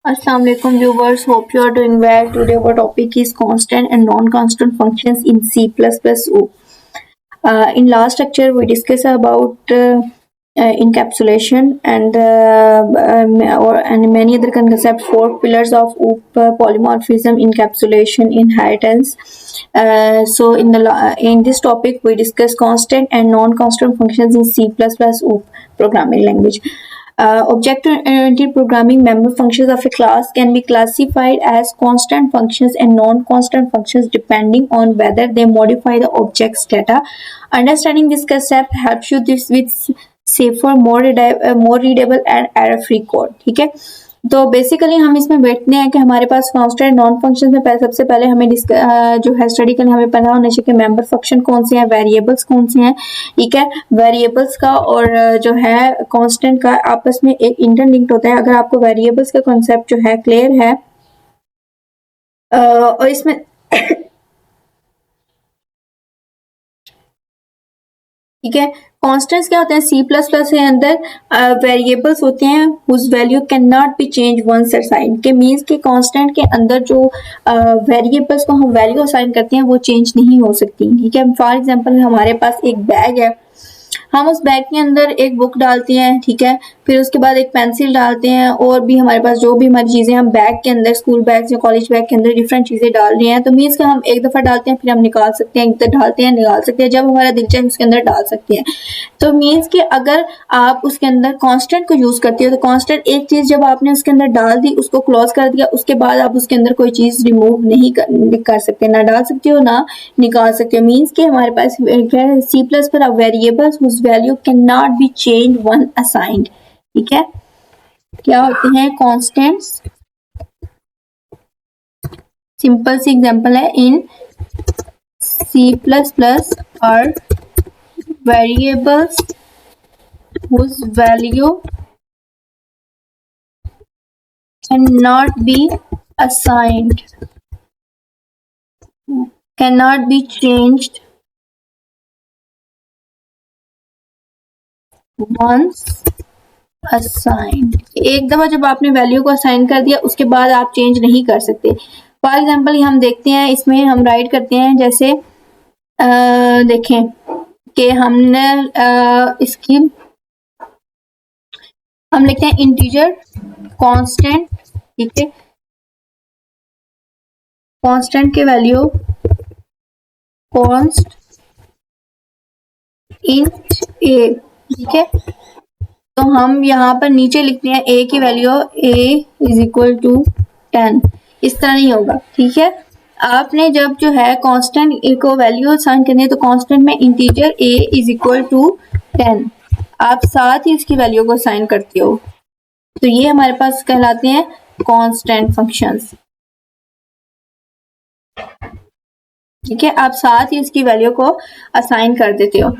Assalamu alaikum viewers, hope you are doing well. Today our topic is constant and non-constant functions in C++ O. In last lecture we discussed about encapsulation and many other concepts, four pillars of OOP: polymorphism, encapsulation, inheritance. In this topic we discuss constant and non-constant functions in C++ OOP programming language. Object-oriented programming member functions of a class can be classified as constant functions and non-constant functions depending on whether they modify the object's data. Understanding this concept helps you with safer, more readable and error-free code. ठीक है, तो basically हम इसमें बैठने हैं कि हमारे पास constant non function में सबसे पहले हमें जो है स्टडी करने हमें पता होना चाहिए कि मेंबर फंक्शन कौन से हैं, वेरिएबल्स कौन से हैं. ठीक है, वेरिएबल्स का और जो है कांस्टेंट का आपस में एक इंटरलिंक्ड होता है. अगर आपको वेरिएबल्स का कॉन्सेप्ट जो है क्लियर है और इसमें ठीक है, कॉन्स्टेंट्स क्या होते हैं सी प्लस प्लस के अंदर वेरिएबल्स होते हैं whose value can not be change once assign के मीन्स के कांस्टेंट के अंदर जो वेरिएबल्स को हम वैल्यू असाइन करते हैं वो चेंज नहीं हो सकती. ठीक है, फॉर एग्जांपल हमारे पास एक बैग है, हम उस बैग के अंदर एक बुक डालते हैं. ठीक है, फिर उसके बाद एक पेंसिल डालते हैं और भी हमारे पास जो भी हमारी चीजें हम बैग के अंदर स्कूल बैग या कॉलेज बैग के अंदर डिफरेंट चीजें डाल रही हैं, तो मीन्स कि हम एक दफा डालते हैं फिर हम निकाल सकते हैं, एक दफा डालते हैं निकाल सकते हैं, जब हमारा दिल चाहे उसके अंदर डाल सकते हैं. तो मीन्स कि अगर आप उसके अंदर कांस्टेंट को यूज करते हो तो कांस्टेंट एक चीज जब आपने उसके अंदर डाल दी, उसको क्लोज कर दिया, उसके बाद आप उसके अंदर कोई चीज रिमूव नहीं कर सकते, ना डाल सकते हो ना निकाल सकते हो. मीन्स कि हमारे पास सी प्लस पर variables whose value can not be change one assigned. ठीक है, क्या होते हैं कांस्टेंट्स. सिंपल सी एग्जांपल है, in C plus plus are variables whose value cannot be assigned, cannot be changed once assigned. एक दफा जब आपने वैल्यू को असाइन कर दिया उसके बाद आप चेंज नहीं कर सकते. फॉर एग्जाम्पल हम देखते हैं, इसमें हम राइट करते हैं जैसे देखें कि हमने इसकी हम लिखते हैं इंटीजर कांस्टेंट. ठीक है, कांस्टेंट के वैल्यू कॉन्स्ट इंट ए. ठीक है, तो हम यहाँ पर नीचे लिखते हैं ए की value A is equal to 10. इस तरह नहीं होगा. ठीक है, आपने जब जो है कांस्टेंट को वैल्यू असाइन करनी है तो कांस्टेंट में integer a is equal to 10 आप साथ ही इसकी वैल्यू को असाइन करते हो, तो ये हमारे पास कहलाते हैं कांस्टेंट फंक्शंस. ठीक है, आप साथ ही इसकी वैल्यू को असाइन कर देते हो.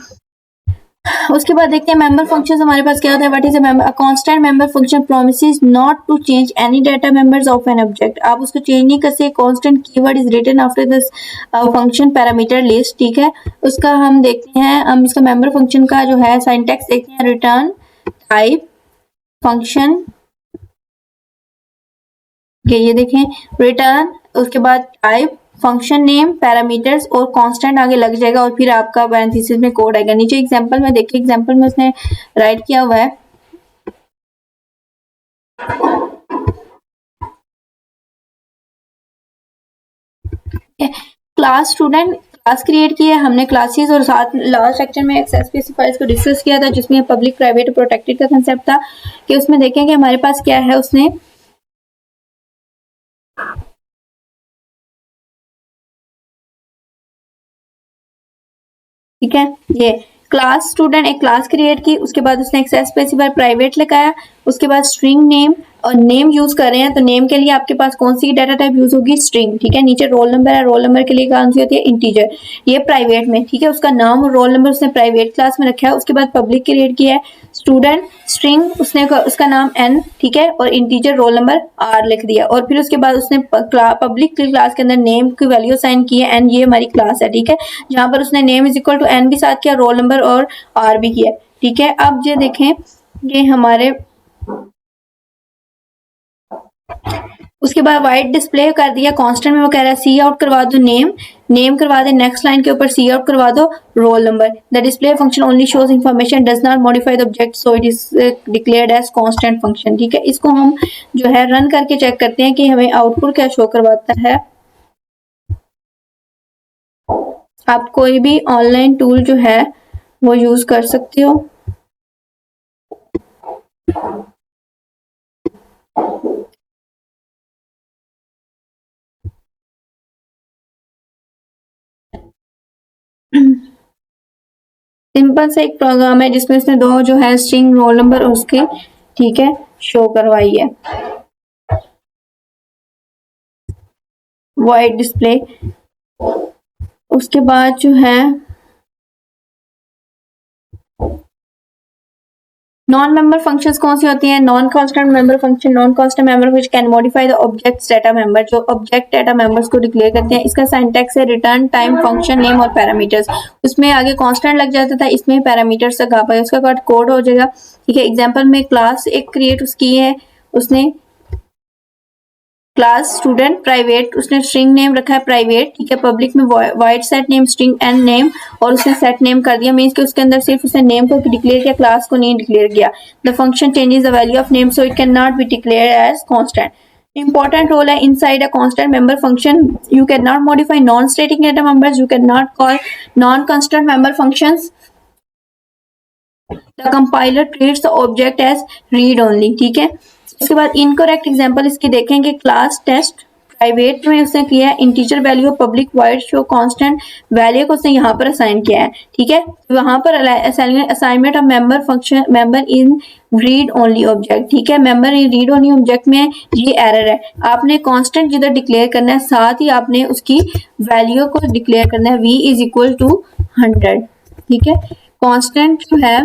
उसके बाद देखते हैं मेंबर फंक्शंस हमारे पास क्या होता है. What is a constant member function promises not to change any data members of an object. आप उसको चेंज नहीं कर सकते. Constant keyword is written after this function parameter list. ठीक है, उसका हम देखते हैं, हम इसका मेंबर फंक्शन का जो है सिंटैक्स देखते हैं. रिटर्न टाइप फंक्शन, ये देखें रिटर्न, उसके बाद टाइप, फंक्शन नेम, पैरामीटर्स और कांस्टेंट आगे लग जाएगा और फिर आपका पैरेंथेसिस में कोड आएगा. नीचे एग्जांपल में देखिए, एग्जांपल में उसने राइट किया हुआ है क्लास स्टूडेंट. क्लास क्रिएट की है हमने क्लासेस और साथ लास्ट लेक्चर में एक्सेस स्पेसिफायर्स को डिस्कस किया था जिसमें पब्लिक प्राइवेट प्रोटेक्टेड का कंसेप्ट था कि उसमें देखें कि हमारे पास क्या है. उसने ठीक है, ये क्लास स्टूडेंट एक क्लास क्रिएट की, उसके बाद उसने एक्सेस स्पेसिफायर प्राइवेट लगाया, उसके बाद स्ट्रिंग नेम और नेम यूज कर रहे हैं तो नेम के लिए आपके पास कौन सी डाटा टाइप यूज होगी, स्ट्रिंग. ठीक है, नीचे रोल नंबर है, रोल नंबर के लिए कौन सी होती है, इंटीजर. ये प्राइवेट में. ठीक है, उसका नाम और रोल नंबर उसने प्राइवेट क्लास में रखा है. उसके बाद पब्लिक क्रिएट किया है स्टूडेंट स्ट्रिंग, उसने उसका नाम n. ठीक है, और इंटीजर रोल नंबर r लिख दिया और फिर उसके बाद उसने पब्लिक क्लास के अंदर नेम की वैल्यू असाइन की है n. ये हमारी क्लास है. ठीक है, जहां पर उसने name is equal to n भी साथ किया, रोल नंबर और r भी किया. ठीक है, अब ये देखें ये हमारे उसके बाद वाइट डिस्प्ले कर दिया कांस्टेंट में, वो कह रहा है सी आउट करवा दो नेम, नेम करवा दे, नेक्स्ट लाइन के ऊपर सी आउट करवा दो roll number. The display function only shows information does not modify the object so it is declared as constant function. ठीक है, इसको हम जो है रन करके चेक करते हैं कि हमें आउटपुट क्या शो करवाता है। आप कोई भी ऑनलाइन टूल जो है वो यूज कर सकते हो। सिंपल से एक प्रोग्राम है जिसमें उसने दो जो है स्ट्रिंग रोल नंबर उसके ठीक है शो करवाई है। वाइट डिस्प्ले, उसके बाद जो है नॉन मेंबर फंक्शंस कौन सी होती हैं? Non constant member function, non constant member which can modify the objects data member, जो ऑब्जेक्ट डाटा मेंबर्स को डिक्लेयर करते हैं। इसका सिंटैक्स है रिटर्न टाइम फंक्शन नेम और पैरामीटर्स। उसमें आगे कांस्टेंट लग जाता था, इसमें पैरामीटर्स लगा पाए, उसका बाद कोड हो जाएगा। ठीक है, एग्जांपल में क्लास एक क्रिएट उसकी है, उसने क्लास स्टूडेंट प्राइवेट, उसने स्ट्रिंग नेम रखा है प्राइवेट। ठीक है, पब्लिक में wide set name string and name, और उसने सेट नेम कर दिया, मींस कि उसके अंदर सिर्फ उसने नेम को डिक्लेयर किया, क्लास को नहीं डिक्लेयर किया। The function changes the value of name so it can not be declare as constant. Important role है inside a constant member function. You cannot modify non-static data members. You cannot call non-constant member functions. The compiler treats the object as read only. ठीक है, उसके बाद incorrect example इसकी देखेंगे। Class test private में उसने किया है integer value, public wide show constant value को उसने यहाँ पर असाइन किया है। ठीक है, वहां पर assignment of member function member in read only object. ठीक है, member in read only object में ये एरर है, आपने कांस्टेंट जिधर डिक्लेयर करना है साथ ही आपने उसकी वैल्यू को डिक्लेयर करना है v इज इक्वल टू 100। ठीक है, कांस्टेंट जो है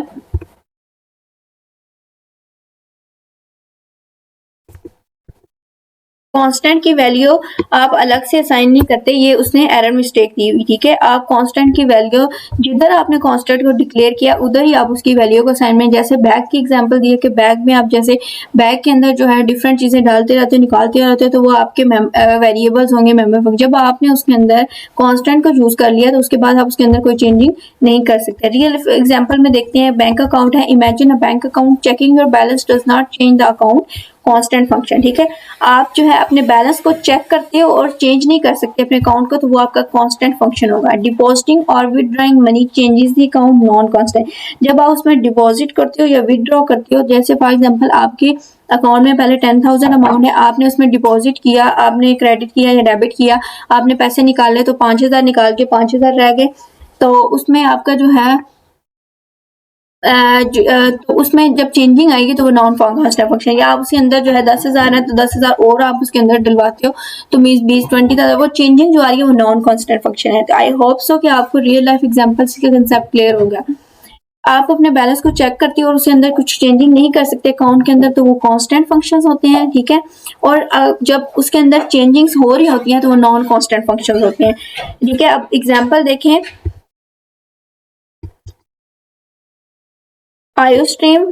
कांस्टेंट की वैल्यू आप अलग से असाइन नहीं करते, ये उसने एरर मिस्टेक दी हुई। ठीक है, आप कांस्टेंट की वैल्यू जिधर आपने कांस्टेंट को डिक्लेयर किया उधर ही आप उसकी वैल्यू को असाइनमेंट, जैसे बैग की एग्जांपल दी है कि बैग में आप जैसे बैग के अंदर जो है डिफरेंट चीजें डालते रहते हो निकालते रहते हो तो वो आपके वेरिएबल्स होंगे मेंबर। जब आपने उसके अंदर कांस्टेंट को चूज कर लिया तो उसके बाद आप उसके अंदर कोई चेंजिंग नहीं कर सकते। रियल एग्जाम्पल में देखते हैं, बैंक अकाउंट है, imagine a bank account, checking your balance does not change the account constant function. ठीक है, आप जो है अपने बैलेंस को चेक करते हो और चेंज नहीं कर सकते अपने अकाउंट को, तो वो आपका कांस्टेंट फंक्शन होगा। डिपॉजिटिंग और withdrawing money changes the account non constant. जब आप उसमें डिपॉजिट करते हो या विदड्रॉ करते हो, जैसे फॉर एग्जांपल आपके अकाउंट में पहले 10,000 अमाउंट है, आपने उसमें डिपॉजिट किया, आपने क्रेडिट किया या डेबिट किया, आपने पैसे निकाले तो 5,000 निकाल के 5,000 रह गए, तो उसमें आपका जो है तो उसमें जब चेंजिंग आएगी तो वो नॉन कांस्टेंट फंक्शन, या आप उसके अंदर जो है 10,000 है तो 10,000 और आप उसके अंदर डलवाते हो तो मीन 20-20,000 वो चेंजिंग जो आ रही है वो नॉन कांस्टेंट फंक्शन है। तो आई होप सो कि आपको रियल लाइफ एग्जांपल्स का कंसेप्ट क्लियर हो गया। आप अपने बैलेंस को चेक करते हो और उसके अंदर कुछ चेंजिंग नहीं कर सकते अकाउंट के अंदर, तो वो कांस्टेंट फंक्शंस होते हैं। ठीक है, और जब उसके अंदर चेंजिंग्स हो रही होती हैं तो वो नॉन कांस्टेंट फंक्शंस होते हैं। ठीक है, अब एग्जांपल देखें, आयोस्ट्रीम।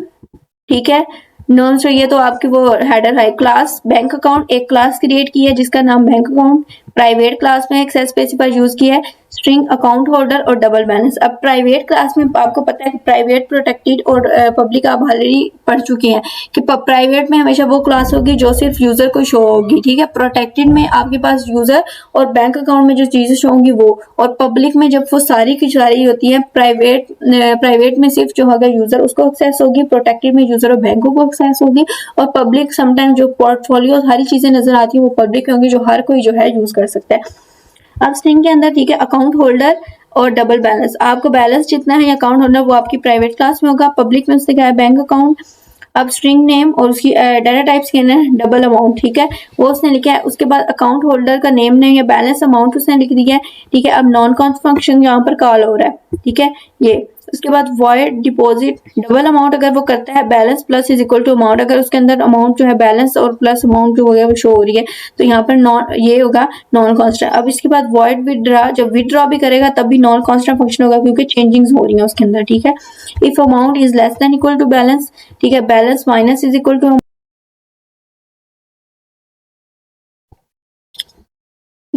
ठीक है, नॉन सो ये तो आपकी वो हेडर है। क्लास बैंक अकाउंट, एक क्लास क्रिएट की है जिसका नाम बैंक अकाउंट, प्राइवेट क्लास में एक्सेस स्पेसिफायर यूज किया है, स्ट्रिंग अकाउंट होल्डर और डबल बैलेंस। अब प्राइवेट क्लास में आपको पता है कि प्राइवेट प्रोटेक्टेड और पब्लिक आप ऑलरेडी पढ़ चुके हैं कि प्राइवेट में हमेशा वो क्लास होगी जो सिर्फ यूजर को शो होगी। ठीक है, प्रोटेक्टेड में आपके पास यूजर और बैंक अकाउंट में जो चीजें शो होंगी वो, और पब्लिक में जब वो सारी की सारी होती है, प्राइवेट में सिर्फ जो होगा यूजर उसको एक्सेस होगी, प्रोटेक्टेड में यूजर और बैंकों को एक्सेस होगी, और पब्लिक समटाइम जो पोर्टफोलियो सारी चीजें नजर आती है वो पब्लिक होंगी जो हर कोई जो है यूज कर सकता है। अब स्ट्रिंग के अंदर ठीक है अकाउंट होल्डर और डबल बैलेंस, आपको बैलेंस जितना है अकाउंट होल्डर वो आपकी प्राइवेट क्लास में होगा, पब्लिक में उससे क्या है बैंक अकाउंट। अब स्ट्रिंग नेम और उसकी डाटा टाइप्स के अंदर डबल अमाउंट। ठीक है, वो उसने लिखा है, उसके बाद अकाउंट होल्डर का नेम नेम या बैलेंस अमाउंट उसने लिख दिया है। ठीक है, अब नॉन कांस्टेंट फंक्शन यहाँ पर कॉल हो रहा है। ठीक है, ये उसके बाद वॉइड डिपॉजिट डबल अमाउंट अगर वो करता है balance plus is equal to amount, अगर उसके अंदर अमाउंट जो है बैलेंस और प्लस अमाउंट जो है वो शो हो रही है तो यहाँ पर नॉन ये होगा नॉन कांस्टेंट। अब इसके बाद वॉइड विदड्रॉ, जब विदड्रॉ भी करेगा तब भी नॉन कांस्टेंट फंक्शन होगा क्योंकि चेंजिंग्स हो रही है उसके अंदर। ठीक है, if amount is less than equal to balance, ठीक है, balance minus is equal to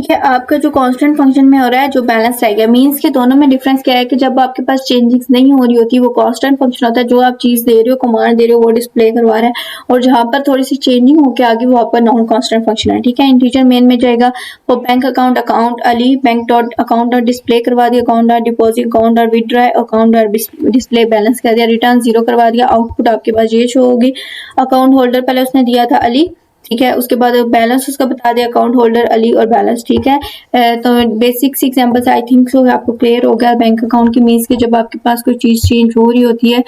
ठीक है, आपका जो कांस्टेंट फंक्शन में हो रहा है जो बैलेंस रह गया, मींस के दोनों में डिफरेंस क्या है कि जब आपके पास चेंजिंग्स नहीं हो रही होती वो कांस्टेंट फंक्शन होता है, जो आप चीज दे रहे हो, कमांड दे रहे हो वो डिस्प्ले करवा रहा है, और जहां पर थोड़ी सी चेंजिंग होकर आगे वो आपका नॉन कांस्टेंट फंक्शन है। ठीक है, इंटीजर मेन में जाएगा वो bank account account Ali bank dot account dot display करवा दिया, account dot deposit account dot withdraw account dot display balance कर दिया, रिटर्न 0 करवा दिया, आउटपुट आपके पास ये शो होगी। अकाउंट होल्डर पहले उसने दिया था अली, ठीक है, उसके बाद बैलेंस उसका बता दिया अकाउंट होल्डर अली और बैलेंस। ठीक है, तो basic examples I think so आपको क्लियर हो गया। बैंक अकाउंट की मीन्स कि जब आपके पास कोई चीज चेंज हो रही होती है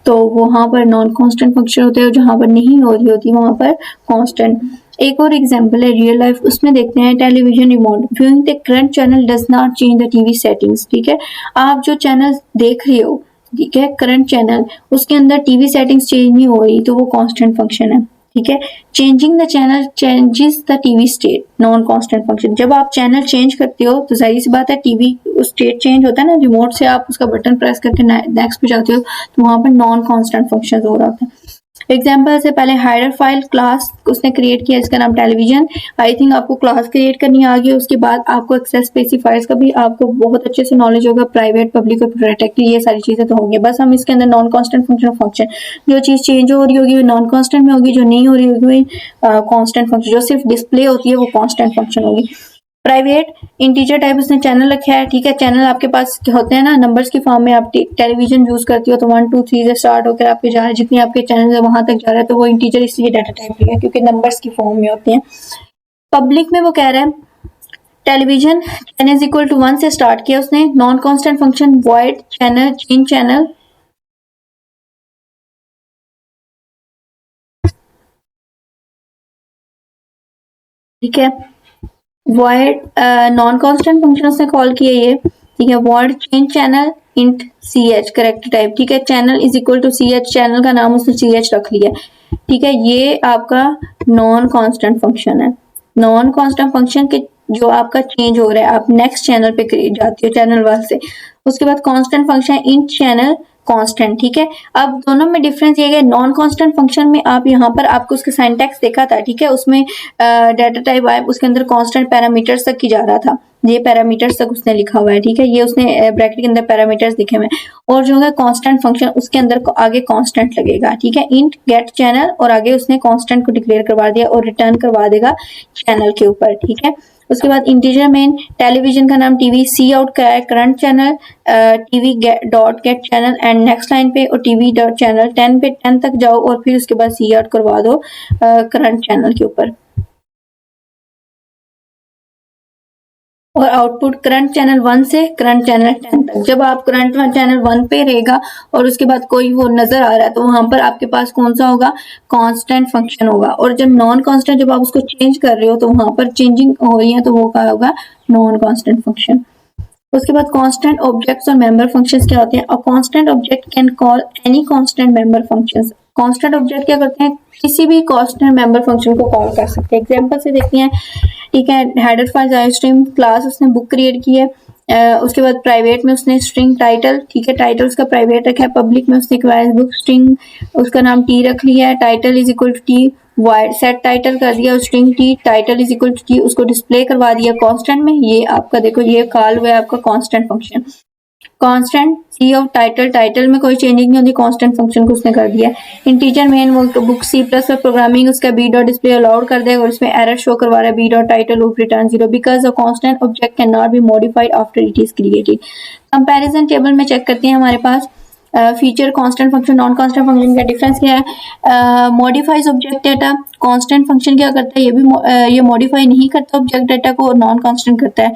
तो वहां पर नॉन कांस्टेंट फंक्शन होते हैं, और जहां पर नहीं हो रही होती वहां पर कांस्टेंट। एक और एग्जांपल है रियल लाइफ, उसमें देखते हैं television remote viewing the current channel does not change the TV settings. ठीक है, आप जो चैनल देख रहे हो, ठीक है, करंट चैनल, उसके अंदर टीवी सेटिंग्स चेंज नहीं हो रही तो वो कांस्टेंट फंक्शन है। ठीक है, changing the channel changes the TV state, non constant function. जब आप चैनल चेंज करते हो तो जाहिर सी बात है टीवी स्टेट चेंज होता है ना, रिमोट से आप उसका बटन प्रेस करके नेक्स्ट पे जाते हो तो वहां पर नॉन कांस्टेंट फंक्शन हो रहा होता है। एग्जाम्पल से पहले हाइडर फाइल क्लास उसने क्रिएट किया, इसका नाम टेलीविजन। आई थिंक आपको क्लास क्रिएट करनी आ गई, उसके बाद आपको एक्सेस स्पेसिफायर्स का भी आपको बहुत अच्छे से नॉलेज होगा, प्राइवेट पब्लिक और प्रोटेक्टेड, ये सारी चीजें तो होंगी। बस हम इसके अंदर नॉन कांस्टेंट फंक्शन जो चीज चेंज हो रही होगी वो नॉन कांस्टेंट में होगी, जो नहीं हो रही होगी कांस्टेंट फंक्शन, जो सिर्फ डिस्प्ले होती है वो कांस्टेंट फंक्शन होगी। प्राइवेट इंटीजर टाइप उसने चैनल रखा है। ठीक है, चैनल आपके पास होते हैं ना नंबर्स की फॉर्म में, आप टेलीविजन यूज करती हो तो 1 2 3 से स्टार्ट होकर आपके जा रहे हैं, जितनी आपके चैनल है वहां तक जा रहा है तो वो इंटीजर इसलिए डाटा टाइप लिया क्योंकि नंबर्स की फॉर्म में होते हैं। पब्लिक में वो कह रहा है television n is equal to 1 से स्टार्ट किया उसने, non constant function void channel change channel, ठीक है, वॉइड नॉन कांस्टेंट फंक्शन उसने कॉल किया ये। ठीक है, void change channel int C H correct type. ठीक है, channel is equal to C H, channel का नाम उसने सी एच रख लिया। ठीक है, ये आपका नॉन कांस्टेंट फंक्शन है। नॉन कांस्टेंट फंक्शन के जो आपका चेंज हो रहा है, आप नेक्स्ट चैनल पे जाती हो चैनल 1 से, उसके बाद constant function int channel constant. ठीक है, अब दोनों में डिफरेंस ये है, नॉन कांस्टेंट फंक्शन में आप यहाँ पर आपको उसका सिंटैक्स देखा था। ठीक है, उसमें डाटा टाइप आया, उसके अंदर कांस्टेंट पैरामीटर्स तक की जा रहा था, ये पैरामीटर्स तक उसने लिखा हुआ है। ठीक है, ये उसने ब्रैकेट के अंदर पैरामीटर्स लिखे हुए हैं, और जो है कांस्टेंट फंक्शन उसके अंदर आगे कांस्टेंट लगेगा। ठीक है, इंट गेट चैनल और आगे उसने कांस्टेंट को डिक्लेयर करवा दिया और रिटर्न करवा देगा चैनल के ऊपर। ठीक है, उसके बाद इंटीजर मेन टेलीविजन का नाम टीवी, सी आउट का है current channel, TV dot gate channel and next line पे और टीवी डॉट चैनल 10 पे 10 तक जाओ और फिर उसके बाद सी आउट करवा दो करंट चैनल के ऊपर, और आउटपुट करंट चैनल 1 से करंट चैनल 10 तक। जब आप करंट चैनल 1 पे रहेगा और उसके बाद कोई वो नजर आ रहा है तो वहां पर आपके पास कौन सा होगा, कांस्टेंट फंक्शन होगा, और जब नॉन कांस्टेंट जब आप उसको चेंज कर रहे हो तो वहां पर चेंजिंग हो रही है तो वो क्या होगा, नॉन कांस्टेंट फंक्शन। उसके बाद कांस्टेंट ऑब्जेक्ट्स और मेंबर फंक्शंस क्या होते हैं। अ constant object can call any constant member functions. Constant object क्या करते हैं, किसी भी कांस्टेंट मेंबर फंक्शन को कॉल कर सकते हैं। एग्जांपल से देखते हैं। ठीक है, हेडर फाइल आईस्ट्रीम क्लास उसने बुक क्रिएट की है, उसके बाद प्राइवेट में उसने स्ट्रिंग टाइटल, ठीक है, टाइटल उसका प्राइवेट रखा है, पब्लिक में उसने क्लास बुक स्ट्रिंग उसका नाम टी रख लिया है, title is equal to T, void set title कर दिया string T, title is equal to T, उसको डिस्प्ले करवा दिया कांस्टेंट में। ये आपका देखो ये कॉल हुआ है आपका constant function. Constant C of title, title में कोई चेंजिंग नहीं होती, कांस्टेंट फंक्शन को उसने कर दिया। इंटीजर मेन वो बुक सी प्लस पर प्रोग्रामिंग उसका बी डॉट डिस्प्ले अलाउड कर देगा और इसमें एरर शो करवा रहा है B dot title loop return 0 because a constant object can not be modified after it is created. Comparison table में चेक करते हैं हमारे पास feature constant function non constant function का डिफरेंस क्या है। Modifies object data, constant function क्या करता है, ये भी ये मॉडिफाई नहीं करता ऑब्जेक्ट डाटा को, और नॉन कांस्टेंट करता है।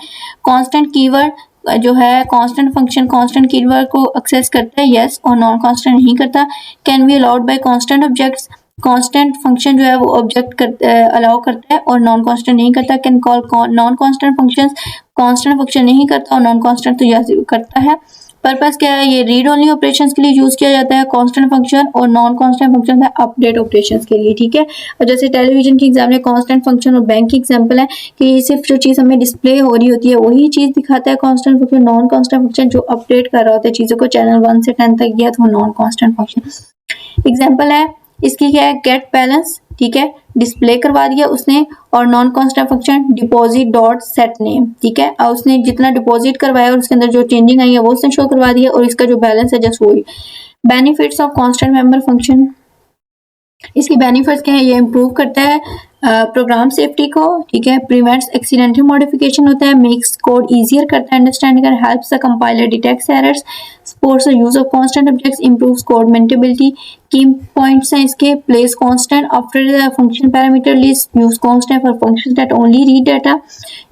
कांस्टेंट कीवर्ड जो है कांस्टेंट फंक्शन कांस्टेंट कीवर्ड को एक्सेस करता है यस, और नॉन कांस्टेंट नहीं करता। Can be allowed by constant objects, constant function जो है वो ऑब्जेक्ट अलाउ करता है और नॉन कांस्टेंट नहीं करता। Can call non constant functions, constant function नहीं करता और नॉन कांस्टेंट तो यस करता है। पर्पस क्या है, ये रीड ओनली ऑपरेशंस के लिए यूज किया जाता है कांस्टेंट फंक्शन, और नॉन कांस्टेंट फंक्शन है अपडेट ऑपरेशंस के लिए। ठीक है, और जैसे टेलीविजन की एग्जाम्पल है कांस्टेंट फंक्शन, और बैंक की एग्जाम्पल है कि सिर्फ जो चीज हमें डिस्प्ले हो रही होती है वही चीज दिखाता है constant function. Non constant function जो अपडेट कर रहा होता है चीजों को, चैनल 1 से 10 तक गया तो नॉन कांस्टेंट फंक्शन। एग्जाम्पल है इसकी क्या है, गेट बैलेंस, ठीक है, डिस्प्ले करवा दिया उसने, और non constant function deposit dot set name, ठीक है, और उसने जितना डिपॉजिट करवाया और उसके अंदर जो चेंजिंग आई है वो उसने शो करवा दिया, और इसका जो बैलेंस है जस्ट वही। Benefits of constant member function, इसके बेनिफिट्स क्या है, ये इम्प्रूव करता है प्रोग्राम सेफ्टी को, ठीक है, प्रिवेंट्स एक्सीडेंटल मॉडिफिकेशन होता है, मेक्स कोड इजियर करता है understanding, helps the compiler detects errors, supports the use of constant objects, improves code maintainability. Key points हैं इसके, place constant after the function parameter list, use constant for functions that only read data,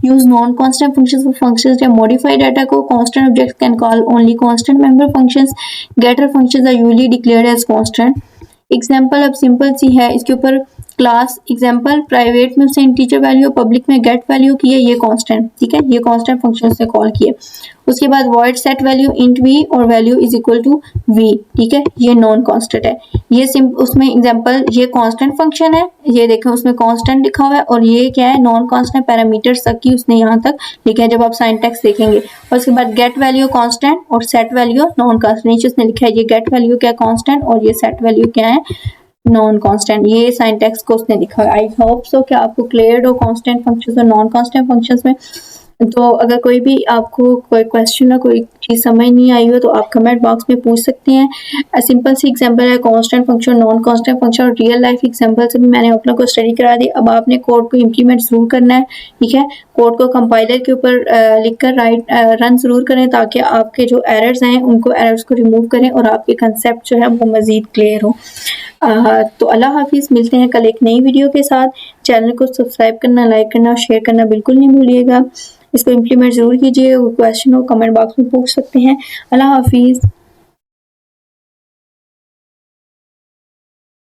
use non constant functions for functions that modify data को, constant objects can call only constant member functions, getter functions are usually declared as constant. Example अब simple सी है इसके ऊपर, class example private में उसने integer value, public में get value की है, ये कांस्टेंट, ठीक है, ये कांस्टेंट फंक्शन से कॉल किए। उसके बाद void set value int V और value is equal to V, ठीक है, ये नॉन कांस्टेंट है। ये उसमें एग्जाम्पल, ये कांस्टेंट फंक्शन है, ये देखें उसमें कांस्टेंट लिखा हुआ है, और ये क्या है, नॉन कांस्टेंट पैरामीटर्स तक की उसने यहाँ तक लिखा है जब आप सिंटैक्स देखेंगे। और उसके बाद गेट वैल्यू कांस्टेंट और सेट वैल्यू नॉन कांस्टेंट, नीचे उसने लिखा है ये गेट वैल्यू क्या कांस्टेंट और ये सेट वैल्यू क्या है नॉन कांस्टेंट, ये सिंटैक्स को उसने लिखा है। आई होप सो कि आपको क्लियर हो कांस्टेंट फंक्शंस और नॉन कांस्टेंट फंक्शंस में। तो अगर कोई भी आपको कोई क्वेश्चन या कोई चीज़ समझ नहीं आई हो तो आप कमेंट बॉक्स में पूछ सकते हैं। सिंपल सी एग्जांपल है constant function, non constant function, और रियल लाइफ एग्जांपल से भी मैंने आप लोगों को स्टडी करा दी। अब आपने कोड को इम्प्लीमेंट जरूर करना है, ठीक है, कोड को कंपाइलर के ऊपर लिखकर रन जरूर करें ताकि आपके जो एरर्स हैं उनको एरर्स को रिमूव करें और आपके कंसेप्ट जो है वो मज़ीद क्लियर हो। तो अल्लाह हाफिज़, मिलते हैं कल एक नई वीडियो के साथ। चैनल को सब्सक्राइब करना, लाइक करना, शेयर करना बिल्कुल नहीं भूलिएगा। इसको इम्प्लीमेंट ज़रूर कीजिए, क्वेश्चन हो कमेंट बॉक्स में पूछ सकते हैं। अल्लाह हाफिज़।